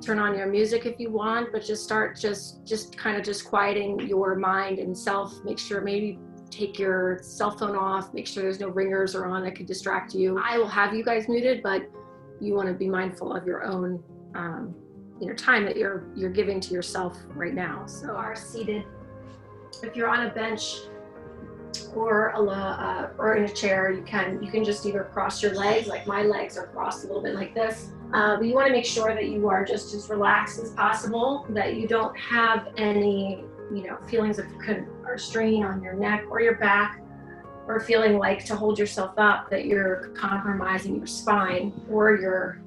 turn on your music if you want, but just start just kind of just quieting your mind and self. Make sure maybe take your cell phone off, make sure there's no ringers or on that could distract you. I will have you guys muted, but you want to be mindful of your own time that you're giving to yourself right now. So are seated. If you're on a bench or in a chair, you can just either cross your legs, like my legs are crossed a little bit like this. But you want to make sure that you are just as relaxed as possible, that you don't have any feelings of or strain on your neck or your back, or feeling like to hold yourself up that you're compromising your spine or your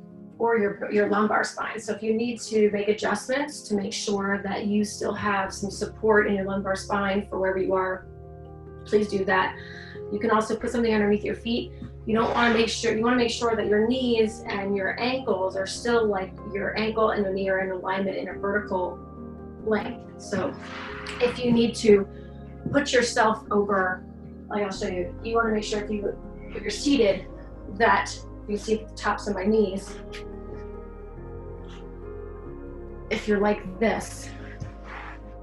lumbar spine. So if you need to make adjustments to make sure that you still have some support in your lumbar spine for wherever you are, please do that. You can also put something underneath your feet. You want to make sure that your knees and your ankles are still, like your ankle and the knee are in alignment in a vertical length. So if you need to put yourself over, like I'll show you, you want to make sure if you're seated that you see the tops of my knees. If you're like this,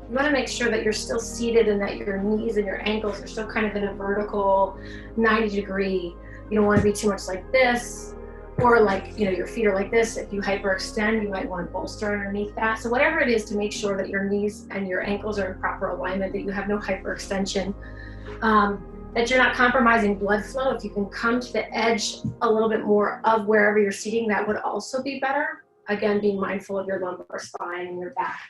you want to make sure that you're still seated and that your knees and your ankles are still kind of in a vertical 90 degree. You don't want to be too much like this, or like, your feet are like this. If you hyperextend, you might want to bolster underneath that. So whatever it is, to make sure that your knees and your ankles are in proper alignment, that you have no hyperextension, that you're not compromising blood flow. If you can come to the edge a little bit more of wherever you're seating, that would also be better. Again, being mindful of your lumbar spine and your back.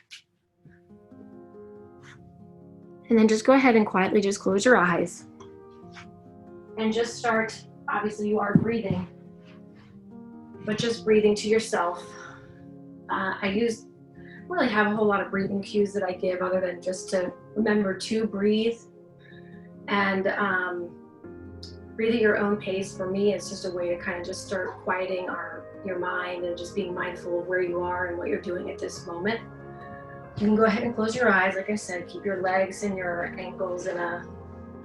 And then just go ahead and quietly just close your eyes and just start. Obviously you are breathing, but just breathing to yourself. I don't really have a whole lot of breathing cues that I give, other than just to remember to breathe, and breathe at your own pace. For me, it's just a way to kind of just start quieting your mind and just being mindful of where you are and what you're doing at this moment. You can go ahead and close your eyes. Like I said, keep your legs and your ankles in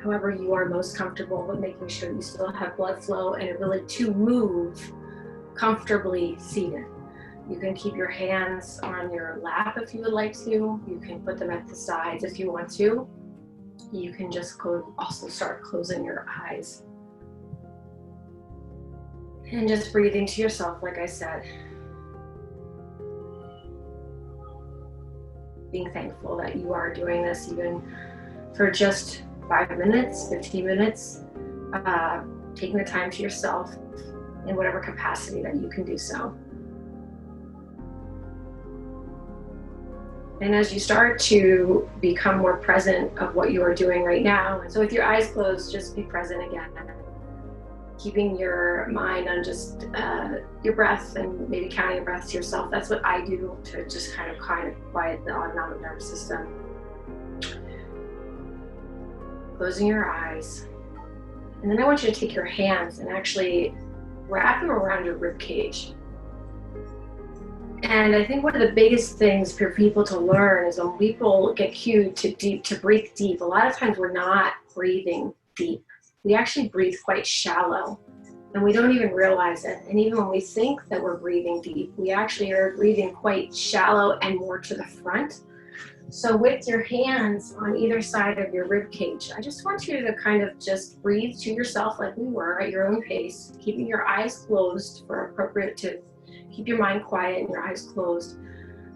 however you are most comfortable, but making sure you still have blood flow and ability to move comfortably seated. You can keep your hands on your lap if you would like to. You can put them at the sides if you want to. You can just also start closing your eyes. And just breathing to yourself, like I said. Being thankful that you are doing this, even for just 5 minutes, 15 minutes, taking the time to yourself in whatever capacity that you can do so. And as you start to become more present of what you are doing right now, so with your eyes closed, just be present again, keeping your mind on just your breath and maybe counting your breath to yourself. That's what I do to just kind of quiet the autonomic nervous system. Closing your eyes. And then I want you to take your hands and actually wrap them around your rib cage. And I think one of the biggest things for people to learn is when people get cued to breathe deep, a lot of times we're not breathing deep. We actually breathe quite shallow, and we don't even realize it. And even when we think that we're breathing deep, we actually are breathing quite shallow and more to the front. So with your hands on either side of your rib cage, I just want you to kind of just breathe to yourself like we were at your own pace, keeping your eyes closed for appropriate to keep your mind quiet and your eyes closed,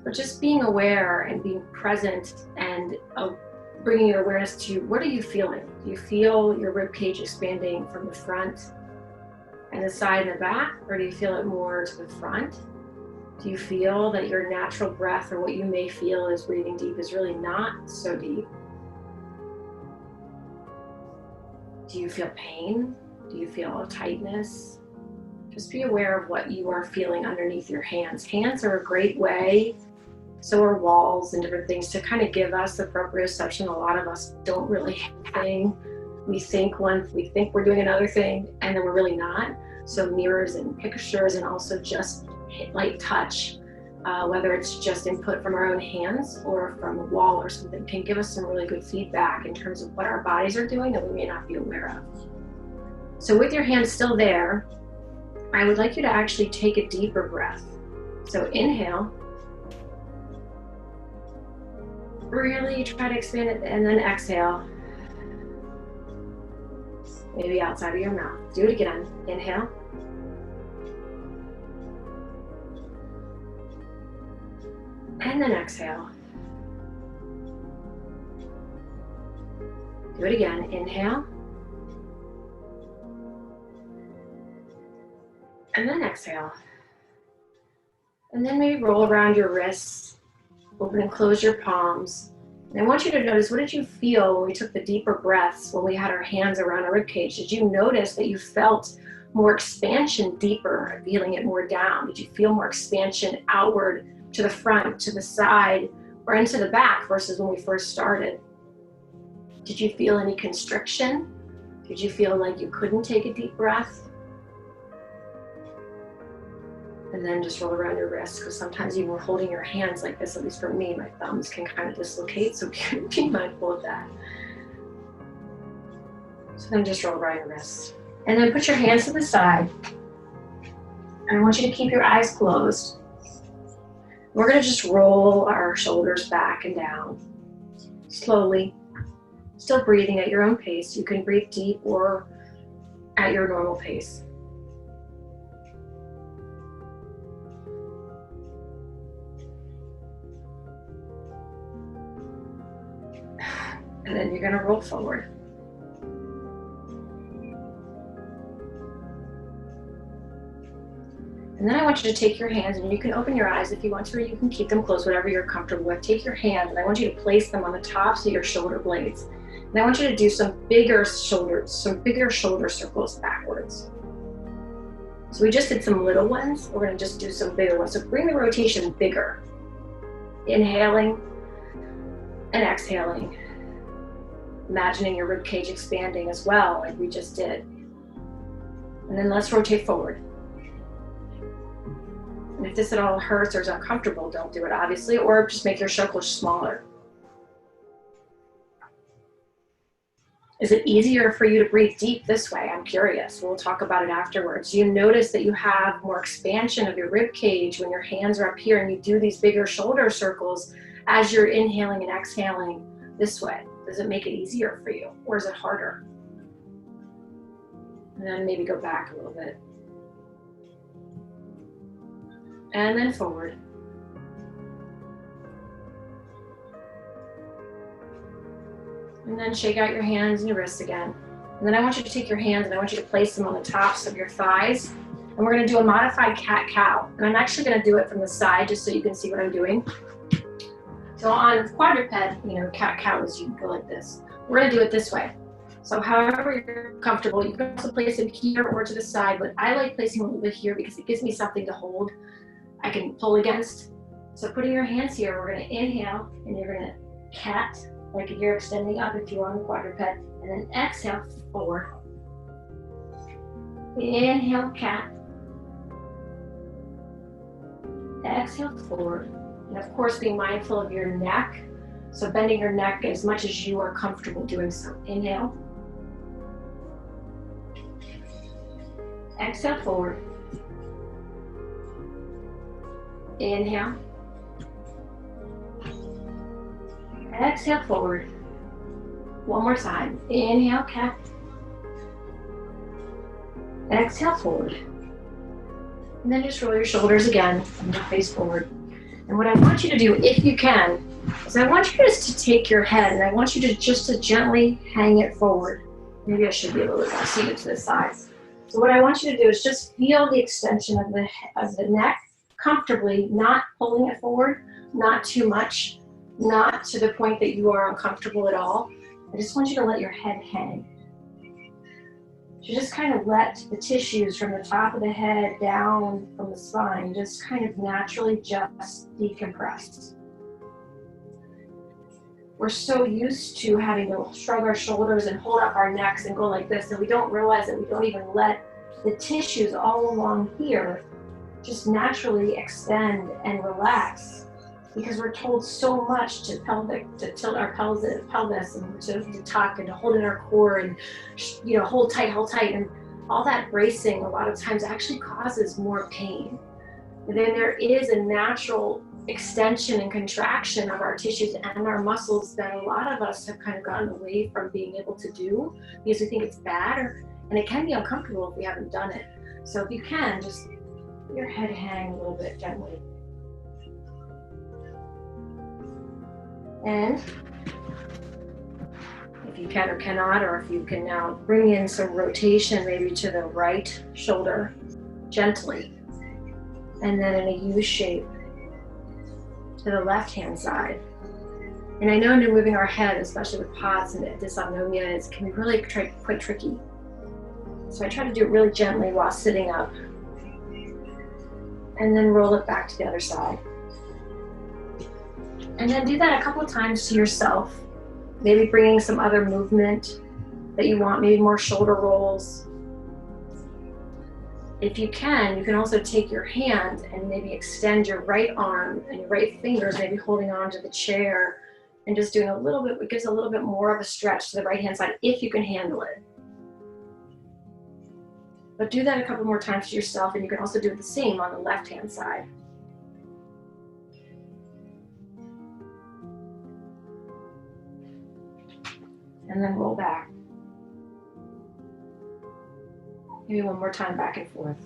but just being aware and being present and bringing your awareness to what are you feeling? Do you feel your rib cage expanding from the front and the side and the back, or do you feel it more to the front? Do you feel that your natural breath, or what you may feel as breathing deep, is really not so deep? Do you feel pain? Do you feel a tightness? Just be aware of what you are feeling underneath your hands. Hands are a great way, so are walls and different things, to kind of give us the proprioception. A lot of us don't really have anything. We think we're doing another thing, and then we're really not. So mirrors and pictures, and also just light touch, whether it's just input from our own hands or from a wall or something, can give us some really good feedback in terms of what our bodies are doing that we may not be aware of. So with your hands still there, I would like you to actually take a deeper breath. So inhale, Really try to expand it, and then exhale. Maybe outside of your mouth. Do it again. Inhale. And then exhale. Do it again. Inhale. And then exhale. And then maybe roll around your wrists. Open and close your palms. And I want you to notice, what did you feel when we took the deeper breaths, when we had our hands around our ribcage? Did you notice that you felt more expansion deeper, feeling it more down? Did you feel more expansion outward, to the front, to the side, or into the back versus when we first started? Did you feel any constriction? Did you feel like you couldn't take a deep breath? And then just roll around your wrists, because sometimes even when holding your hands like this, at least for me, my thumbs can kind of dislocate, so be mindful of that. So then just roll around your wrists. And then put your hands to the side. And I want you to keep your eyes closed. We're gonna just roll our shoulders back and down, slowly. Still breathing at your own pace. You can breathe deep or at your normal pace. And then you're gonna roll forward. And then I want you to take your hands, and you can open your eyes if you want to, or you can keep them closed, whatever you're comfortable with. Take your hands, and I want you to place them on the tops of your shoulder blades. And I want you to do some bigger shoulder circles backwards. So we just did some little ones. We're gonna just do some bigger ones. So bring the rotation bigger. Inhaling and exhaling. Imagining your rib cage expanding as well, like we just did. And then let's rotate forward. And if this at all hurts or is uncomfortable, don't do it, obviously, or just make your circles smaller. Is it easier for you to breathe deep this way? I'm curious. We'll talk about it afterwards. You notice that you have more expansion of your rib cage when your hands are up here and you do these bigger shoulder circles as you're inhaling and exhaling this way. Does it make it easier for you, or is it harder? And then maybe go back a little bit. And then forward. And then shake out your hands and your wrists again. And then I want you to take your hands and I want you to place them on the tops of your thighs. And we're gonna do a modified cat-cow. And I'm actually gonna do it from the side just so you can see what I'm doing. So on quadruped, cat-cow is, you can go like this. We're gonna do it this way. So however you're comfortable, you can also place it here or to the side, but I like placing a little bit here because it gives me something to hold. I can pull against. So putting your hands here, we're gonna inhale and you're gonna cat, like you're extending up if you're on the quadruped, and then exhale forward. Inhale, cat. Exhale forward. And of course, being mindful of your neck. So bending your neck as much as you are comfortable doing so. Inhale. Exhale forward. Inhale. Exhale forward. One more time. Inhale, cat. Exhale forward. And then just roll your shoulders again and face forward. And what I want you to do, if you can, is I want you just to take your head and I want you to just to gently hang it forward. Maybe I should be a little bit more seated to the side. So what I want you to do is just feel the extension of the neck comfortably, not pulling it forward, not too much, not to the point that you are uncomfortable at all. I just want you to let your head hang. So just kind of let the tissues from the top of the head down from the spine just kind of naturally just decompress. We're so used to having to shrug our shoulders and hold up our necks and go like this, and we don't realize that we don't even let the tissues all along here just naturally extend and relax, because we're told so much to tilt our pelvis and to tuck and to hold in our core and hold tight, and all that bracing a lot of times actually causes more pain. And then there is a natural extension and contraction of our tissues and our muscles that a lot of us have kind of gotten away from being able to do because we think it's bad, and it can be uncomfortable if we haven't done it. So if you can, just let your head hang a little bit gently. And if you can or cannot, or if you can now bring in some rotation maybe to the right shoulder gently, and then in a U shape to the left hand side. And I know under moving our head, especially with POTS and dysautonomia, it can be really quite tricky. So I try to do it really gently while sitting up, and then roll it back to the other side. And then do that a couple of times to yourself, maybe bringing some other movement that you want, maybe more shoulder rolls. If you can also take your hand and maybe extend your right arm and your right fingers, maybe holding on to the chair and just doing a little bit, it gives a little bit more of a stretch to the right hand side if you can handle it. But do that a couple more times to yourself, and you can also do the same on the left hand side. And then roll back. Maybe one more time back and forth.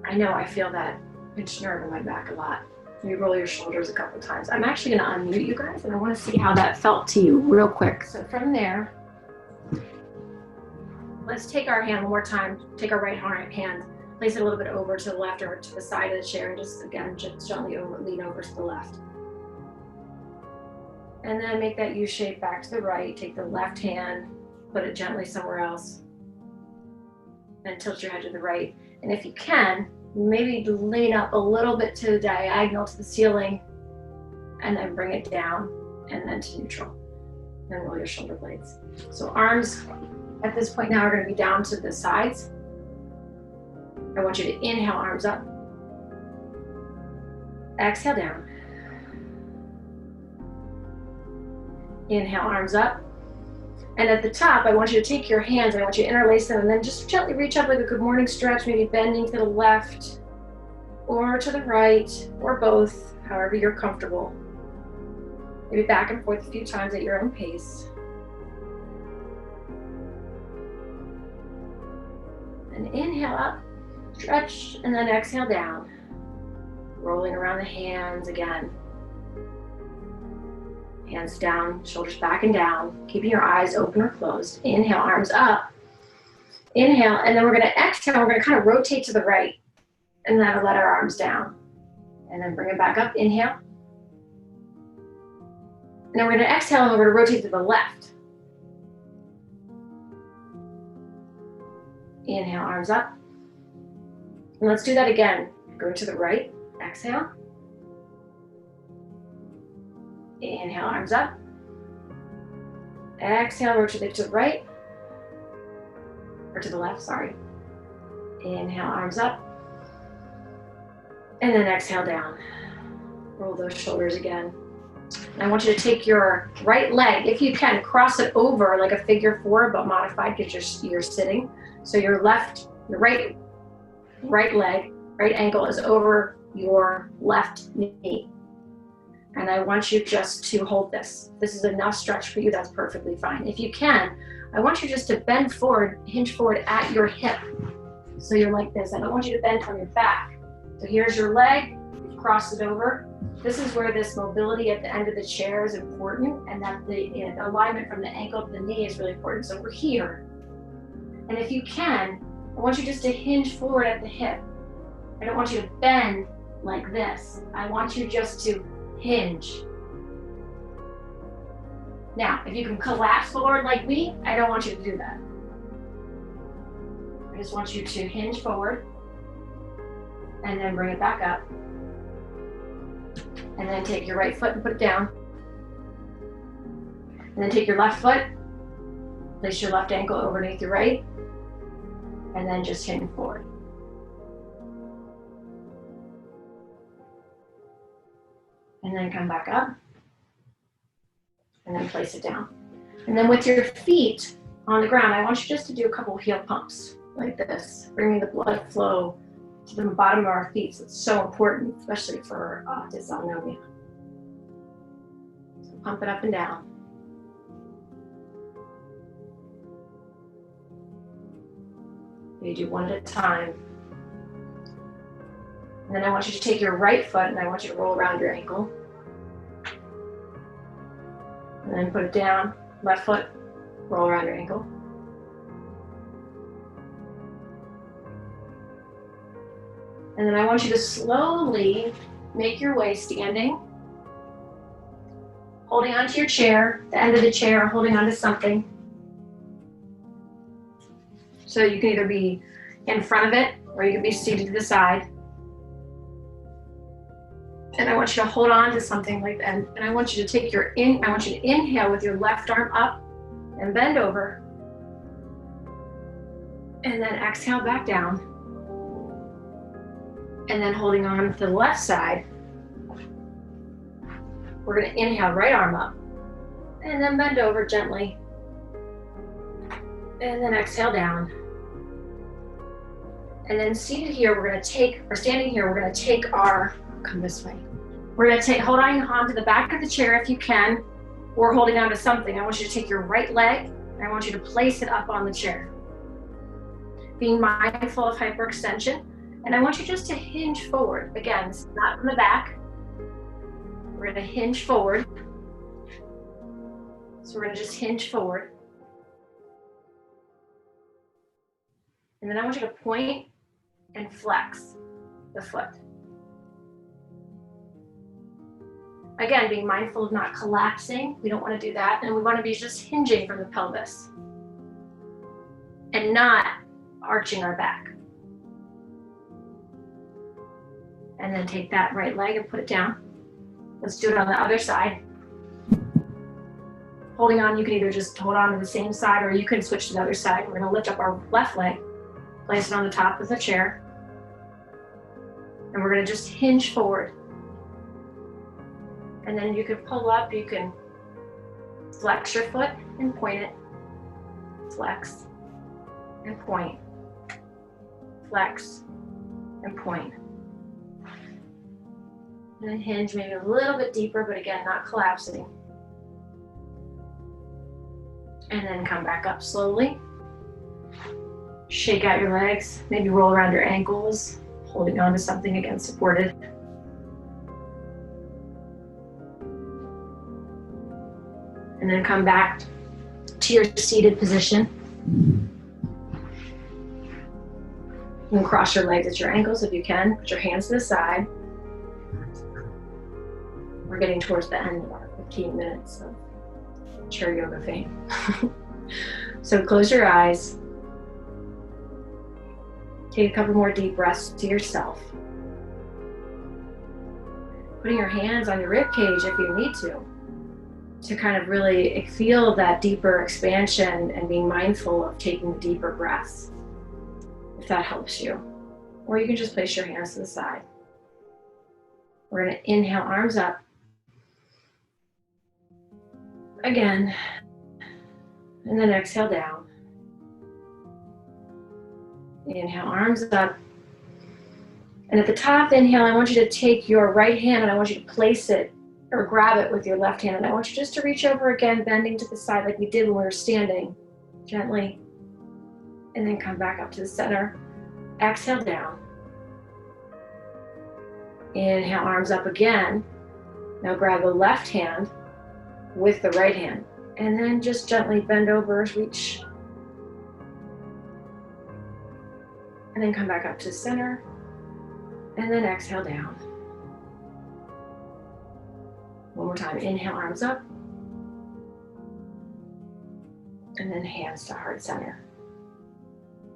I know I feel that pinched nerve in my back a lot. Maybe roll your shoulders a couple times. I'm actually gonna unmute you guys, and I wanna see how that felt to you real quick. So from there, let's take our hand one more time, take our right hand, place it a little bit over to the left or to the side of the chair, and just again, just gently lean over to the left. And then make that U shape back to the right. Take the left hand, put it gently somewhere else, and tilt your head to the right. And if you can, maybe lean up a little bit to the diagonal to the ceiling, and then bring it down, and then to neutral. And roll your shoulder blades. So arms at this point now are going to be down to the sides. I want you to inhale, arms up. Exhale down. Inhale, arms up. And at the top, I want you to take your hands, I want you to interlace them, and then just gently reach up like a good morning stretch, maybe bending to the left or to the right, or both, however you're comfortable. Maybe back and forth a few times at your own pace. And inhale up, stretch, and then exhale down. Rolling around the hands again. Hands down, shoulders back and down, keeping your eyes open or closed. Inhale, arms up. Inhale, and then we're gonna exhale, we're gonna kind of rotate to the right, and then let our arms down. And then bring it back up, inhale. And then we're gonna exhale, and we're gonna rotate to the left. Inhale, arms up. And let's do that again. Go to the right, exhale. Inhale, arms up. Exhale, rotate to the right, or to the left, sorry. Inhale, arms up. And then exhale down. Roll those shoulders again. And I want you to take your right leg, if you can, cross it over like a figure four, but modified because you're sitting. So your right leg, right ankle is over your left knee. And I want you just to hold this. If this is enough stretch for you, that's perfectly fine. If you can, I want you just to bend forward, hinge forward at your hip. So you're like this. I don't want you to bend from your back. So here's your leg, you've crossed it over. This is where this mobility at the end of the chair is important, and that the alignment from the ankle to the knee is really important. So we're here. And if you can, I want you just to hinge forward at the hip. I don't want you to bend like this. I want you just to hinge. Now, if you can collapse forward like me, I don't want you to do that. I just want you to hinge forward and then bring it back up. And then take your right foot and put it down. And then take your left foot, place your left ankle underneath your right, and then just hinge forward. And then come back up, and then place it down. And then with your feet on the ground, I want you just to do a couple heel pumps like this, bringing the blood flow to the bottom of our feet. So it's so important, especially for dysautonomia. So pump it up and down. You do one at a time. And then I want you to take your right foot and I want you to roll around your ankle. And then put it down, left foot, roll around your ankle. And then I want you to slowly make your way standing, holding onto your chair, the end of the chair, holding onto something. So you can either be in front of it or you can be seated to the side. And I want you to hold on to something like that. And I want you to take I want you to inhale with your left arm up and bend over. And then exhale back down. And then holding on to the left side, we're going to inhale, right arm up. And then bend over gently. And then exhale down. And then seated here, standing here, we're going to take come this way. We're going to holding on to the back of the chair if you can, or holding on to something. I want you to take your right leg, and I want you to place it up on the chair. Being mindful of hyperextension, and I want you just to hinge forward. Again, this is not from the back. We're going to hinge forward. So we're going to just hinge forward. And then I want you to point and flex the foot. Again, being mindful of not collapsing. We don't want to do that. And we want to be just hinging from the pelvis and not arching our back. And then take that right leg and put it down. Let's do it on the other side. Holding on, you can either just hold on to the same side or you can switch to the other side. We're going to lift up our left leg, place it on the top of the chair, and we're going to just hinge forward. And then you can pull up, you can flex your foot and point it. Flex and point. Flex and point. And then hinge maybe a little bit deeper, but again, not collapsing. And then come back up slowly. Shake out your legs, maybe roll around your ankles, holding on to something again, supported. And then come back to your seated position. You can cross your legs at your ankles if you can. Put your hands to the side. We're getting towards the end of our 15 minutes of chair yoga fame. So close your eyes. Take a couple more deep breaths to yourself. Putting your hands on your rib cage if you need to kind of really feel that deeper expansion and being mindful of taking deeper breaths, if that helps you. Or you can just place your hands to the side. We're going to inhale, arms up. Again, and then exhale down. Inhale, arms up. And at the top, inhale, I want you to take your right hand and I want you to place it or grab it with your left hand. And I want you just to reach over again, bending to the side like we did when we were standing, gently. And then come back up to the center. Exhale down. Inhale, arms up again. Now grab the left hand with the right hand. And then just gently bend over, reach. And then come back up to center. And then exhale down. One more time, inhale, arms up. And then hands to heart center.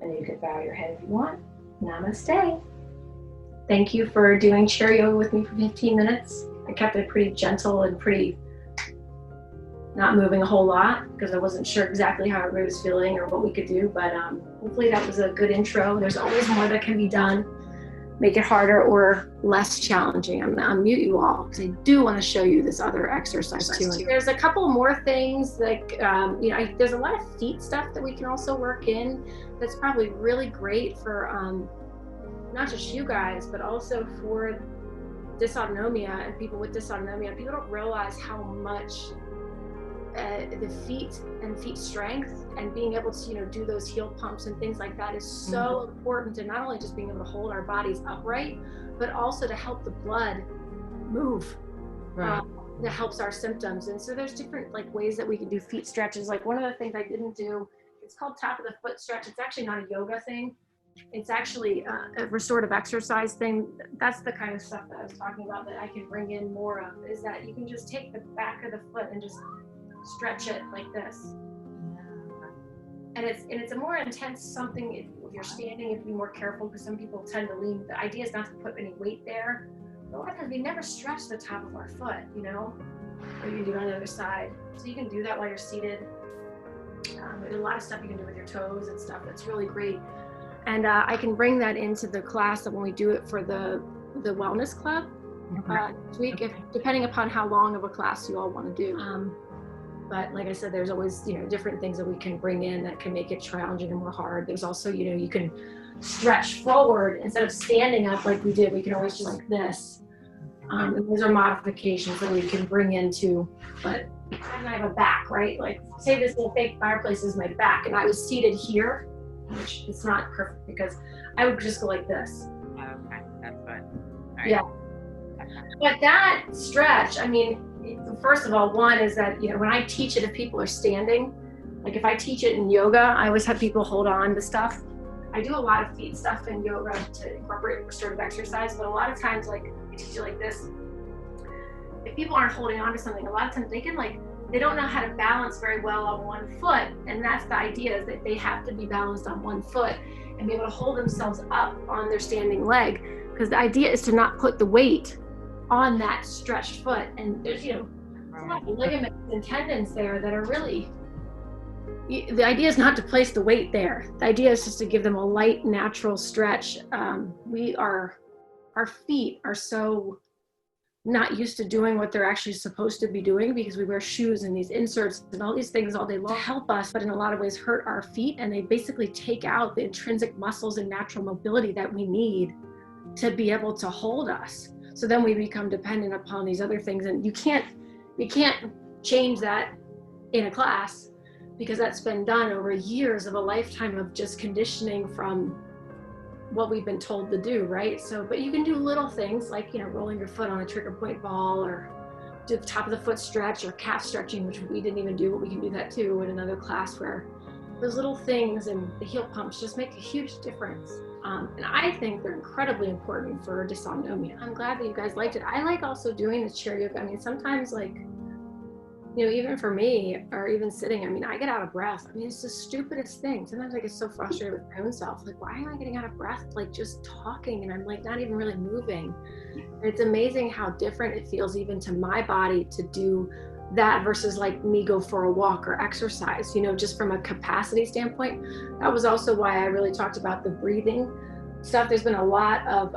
And you can bow your head if you want. Namaste. Thank you for doing chair yoga with me for 15 minutes. I kept it pretty gentle and pretty not moving a whole lot because I wasn't sure exactly how everybody was feeling or what we could do, but hopefully that was a good intro. There's always more that can be done. Make it harder or less challenging. I'm gonna unmute you all because I do want to show you this other exercise too. There's a couple more things like, there's a lot of feet stuff that we can also work in that's probably really great for not just you guys, but also for dysautonomia and people with dysautonomia. People don't realize how much the feet and feet strength and being able to, do those heel pumps and things like that is so important, and not only just being able to hold our bodies upright, but also to help the blood move. Right. That helps our symptoms. And so there's different ways that we can do feet stretches. Like one of the things I didn't do, it's called top of the foot stretch. It's actually not a yoga thing. It's actually a restorative exercise thing. That's the kind of stuff that I was talking about that I can bring in more of, is that you can just take the back of the foot and just stretch it like this. And it's a more intense something. If you're standing, you have to be more careful because some people tend to lean. The idea is not to put any weight there. But a lot of times we never stretch the top of our foot, or you can do it on the other side. So you can do that while you're seated. There's a lot of stuff you can do with your toes and stuff that's really great. And I can bring that into the class when we do it for the wellness club this week, depending upon how long of a class you all want to do. But like I said, there's always, different things that we can bring in that can make it challenging and more hard. There's also, you can stretch forward instead of standing up like we did. We can always just like this. And those are modifications that we can bring into, but I have a back, right? Like say this little fake fireplace is my back and I was seated here, which is not perfect because I would just go like this. Okay, that's good. All right. Yeah. But that stretch, first of all, one is that, when I teach it, if people are standing, like if I teach it in yoga, I always have people hold on to stuff. I do a lot of feet stuff in yoga to incorporate restorative exercise, but a lot of times, I teach it like this. If people aren't holding on to something, a lot of times they don't know how to balance very well on one foot. And that's the idea, is that they have to be balanced on one foot and be able to hold themselves up on their standing leg. Because the idea is to not put the weight on that stretched foot. And there's, a lot of ligaments and tendons there that are really, the idea is not to place the weight there. The idea is just to give them a light, natural stretch. Our feet are so not used to doing what they're actually supposed to be doing because we wear shoes and these inserts and all these things all day long to help us, but in a lot of ways hurt our feet, and they basically take out the intrinsic muscles and natural mobility that we need to be able to hold us. So then we become dependent upon these other things, and you can't change that in a class because that's been done over years of a lifetime of just conditioning from what we've been told to do, right? So, but you can do little things like, rolling your foot on a trigger point ball, or do the top of the foot stretch or calf stretching, which we didn't even do, but we can do that too in another class, where those little things and the heel pumps just make a huge difference. And I think they're incredibly important for dysautonomia. I'm glad that you guys liked it. I like also doing the chair yoga. Sometimes even for me, or even sitting, I get out of breath. It's the stupidest thing. Sometimes I get so frustrated with my own self. Why am I getting out of breath? Just talking, and I'm not even really moving. And it's amazing how different it feels even to my body to do that versus me go for a walk or exercise, just from a capacity standpoint. That was also why I really talked about the breathing stuff. There's been a lot of,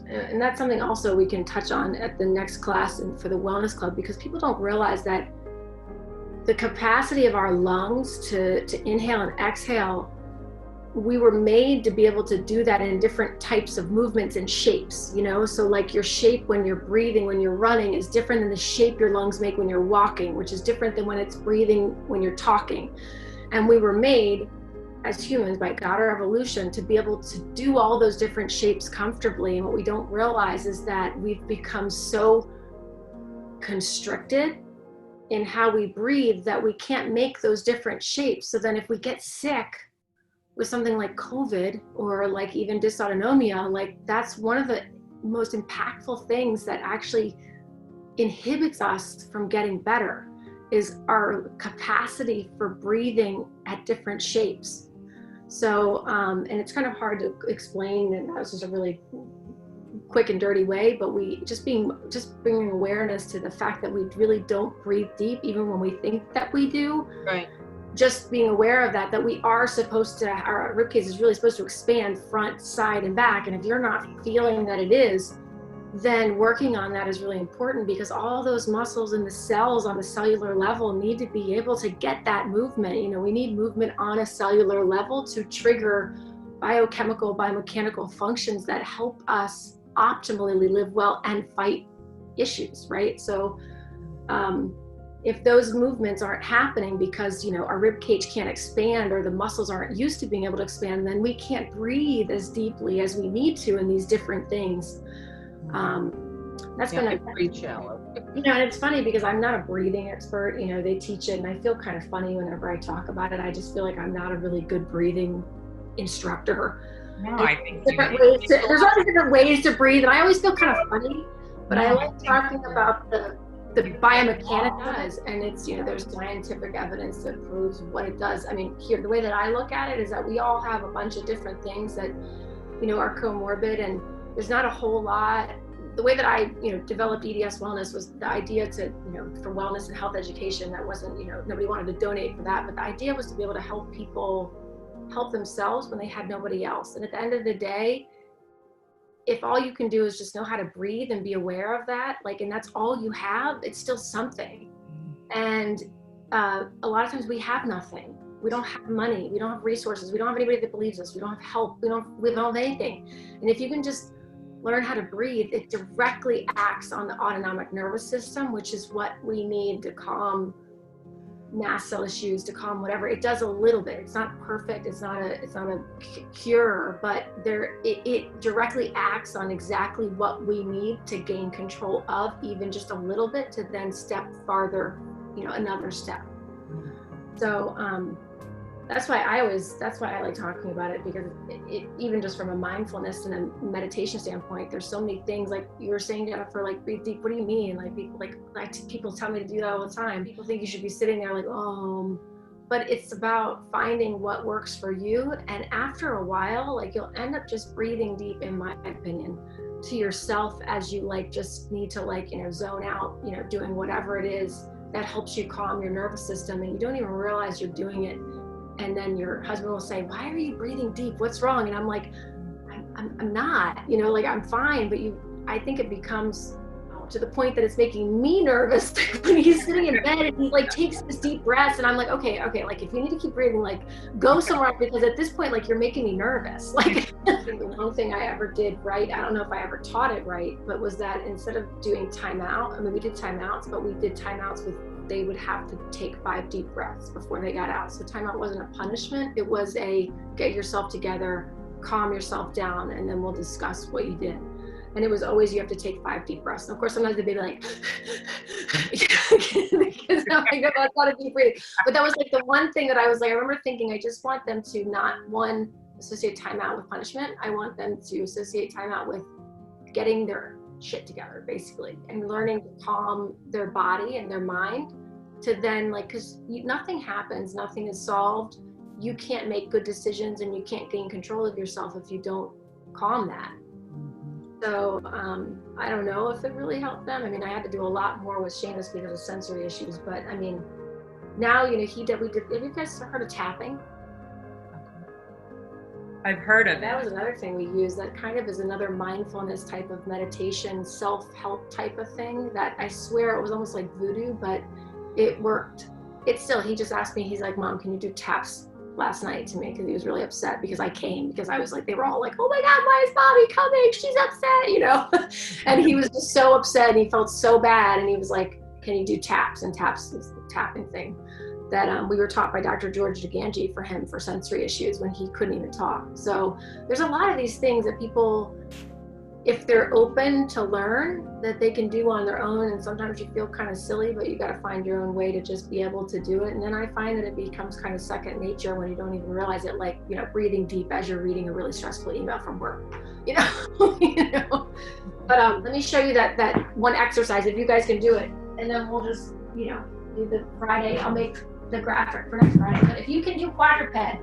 and that's something also we can touch on at the next class and for the wellness club, because people don't realize that the capacity of our lungs to inhale and exhale, we were made to be able to do that in different types of movements and shapes, so your shape when you're breathing, when you're running, is different than the shape your lungs make when you're walking, which is different than when it's breathing when you're talking. And we were made as humans by God or evolution to be able to do all those different shapes comfortably. And what we don't realize is that we've become so constricted in how we breathe that we can't make those different shapes. So then if we get sick with something like COVID or even dysautonomia, that's one of the most impactful things that actually inhibits us from getting better, is our capacity for breathing at different shapes. So, and it's kind of hard to explain, and that was just a really quick and dirty way, but just bringing awareness to the fact that we really don't breathe deep, even when we think that we do. Right. Just being aware of that we are supposed to, our ribcage is really supposed to expand front, side, and back. And if you're not feeling that it is, then working on that is really important, because all those muscles and the cells on the cellular level need to be able to get that movement. We need movement on a cellular level to trigger biochemical, biomechanical functions that help us optimally live well and fight issues, right? So if those movements aren't happening because, our rib cage can't expand or the muscles aren't used to being able to expand, then we can't breathe as deeply as we need to in these different things. That's been a pretty shallow. And it's funny because I'm not a breathing expert. They teach it, and I feel kind of funny whenever I talk about it. I just feel like I'm not a really good breathing instructor. No, I think there's always different ways to breathe, and I always feel kind of funny. But I like talking about the biomechanics, and it's there's scientific evidence that proves what it does. I mean, here the way that I look at it is that we all have a bunch of different things that are comorbid, and there's not a whole lot. The way that I developed EDS Wellness was the idea to for wellness and health education. That wasn't nobody wanted to donate for that, but the idea was to be able to help people help themselves when they had nobody else. And at the end of the day, if all you can do is just know how to breathe and be aware of that, and that's all you have, it's still something. And a lot of times we have nothing. We don't have money. We don't have resources. We don't have anybody that believes us. We don't have help. We don't have anything. And if you can just learn how to breathe, it directly acts on the autonomic nervous system, which is what we need to calm mast cell issues, to calm whatever. It does a little bit. It's not perfect. It's not a cure, but it directly acts on exactly what we need to gain control of, even just a little bit, to then step farther, another step. So that's why I like talking about it, because it even just from a mindfulness and a meditation standpoint, there's so many things, like you were saying, Jennifer, breathe deep. What do you mean? People tell me to do that all the time. People think you should be sitting there but it's about finding what works for you. And after a while, you'll end up just breathing deep, in my opinion, to yourself, as you just need to zone out, doing whatever it is that helps you calm your nervous system, and you don't even realize you're doing it. And then your husband will say, "Why are you breathing deep? What's wrong?" And I'm like, I'm not, I'm fine. But I think it becomes to the point that it's making me nervous when he's sitting in bed and he takes his deep breaths, and I'm like, okay, if you need to keep breathing, go somewhere, because at this point, you're making me nervous. The one thing I ever did right, I don't know if I ever taught it right, but was that instead of doing timeout, we did timeouts, but we did timeouts they would have to take 5 deep breaths before they got out. So timeout wasn't a punishment. It was a get yourself together, calm yourself down, and then we'll discuss what you did. And it was always, you have to take 5 deep breaths. And of course, sometimes they'd be because that's not a deep breathing. But that was the one thing that I was I remember thinking, I just want them to not, one, associate timeout with punishment. I want them to associate timeout with getting their shit together, basically, and learning to calm their body and their mind, to then because nothing happens, nothing is solved. You can't make good decisions, and you can't gain control of yourself if you don't calm that. So I don't know if it really helped them. I had to do a lot more with Seamus because of sensory issues, but now we did. Have you guys heard of tapping? I've heard of it. That was another thing we used that kind of is another mindfulness type of meditation, self-help type of thing that I swear it was almost like voodoo, but it worked. He just asked me, he's like, "Mom, can you do taps last night to me?" Because he was really upset because I came, because I was they were all "Oh my God, why is Bobby coming? She's upset," And he was just so upset, and he felt so bad. And he was like, "Can you do taps?" And taps is the tapping thing that we were taught by Dr. George DeGangi for sensory issues when he couldn't even talk. So there's a lot of these things that people, if they're open to learn, that they can do on their own. And sometimes you feel kind of silly, but you got to find your own way to just be able to do it. And then I find that it becomes kind of second nature when you don't even realize it, breathing deep as you're reading a really stressful email from work, But let me show you that one exercise, if you guys can do it, and then we'll just, do the Friday. I'll make the graphic for next Friday. But if you can do quadruped,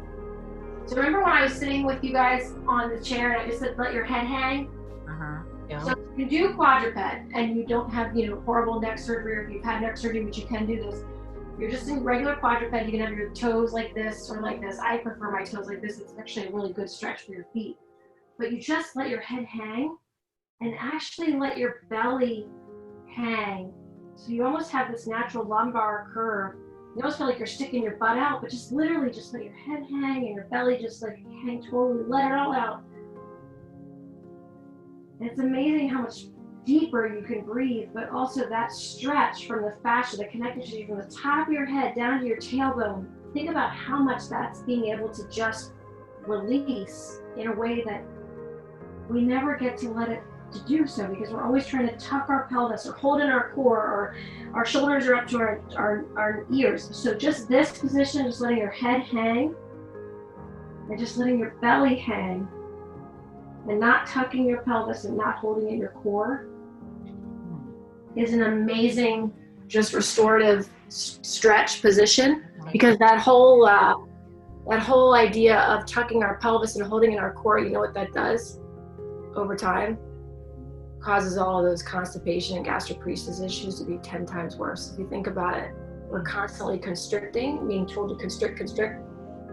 so remember when I was sitting with you guys on the chair and I just said, let your head hang? Yeah. So if you do quadruped and you don't have, horrible neck surgery, or if you've had neck surgery, but you can do this, you're just in regular quadruped. You can have your toes like this or like this. I prefer my toes like this. It's actually a really good stretch for your feet. But you just let your head hang and actually let your belly hang. So you almost have this natural lumbar curve, You almost feel like you're sticking your butt out, but just literally just let your head hang and your belly just like hang totally, let it all out. And it's amazing how much deeper you can breathe, but also that stretch from the fascia, the connective tissue from the top of your head down to your tailbone. Think about how much that's being able to just release in a way that we never get to let it to do so, because we're always trying to tuck our pelvis or hold in our core, or our shoulders are up to our ears. So just this position, just letting your head hang and just letting your belly hang and not tucking your pelvis and not holding in your core is an amazing, just restorative stretch position, because that whole idea of tucking our pelvis and holding in our core, you know what that does over time? Causes all of those constipation and gastroparesis issues to be 10 times worse. If you think about it, we're constantly constricting, being told to constrict,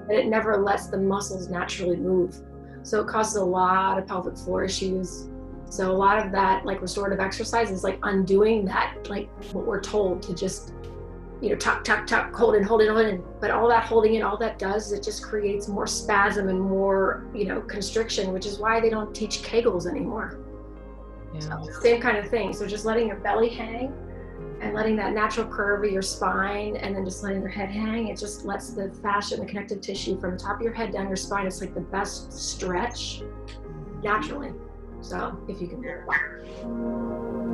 but it never lets the muscles naturally move. So it causes a lot of pelvic floor issues. So a lot of that, like restorative exercise, is like undoing that, like what we're told to just, you know, tuck, hold in. But all that holding in, all that does is it just creates more spasm and more, you know, constriction, which is why they don't teach Kegels anymore. Yeah. So same kind of thing. So just letting your belly hang and letting that natural curve of your spine, and then just letting your head hang, it just lets the fascia and the connective tissue from the top of your head down your spine. It's like the best stretch naturally. So if you can do it.